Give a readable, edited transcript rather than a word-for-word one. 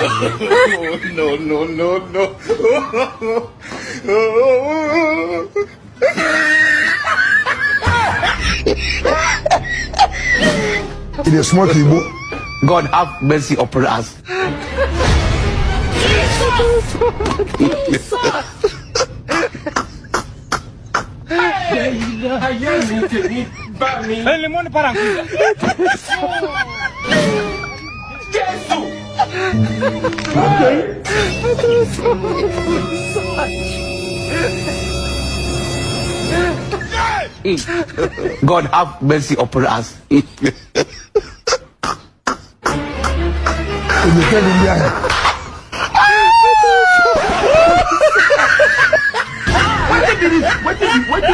no, no, no, no. It is smart people. God have mercy upon us. God have mercy upon us. What did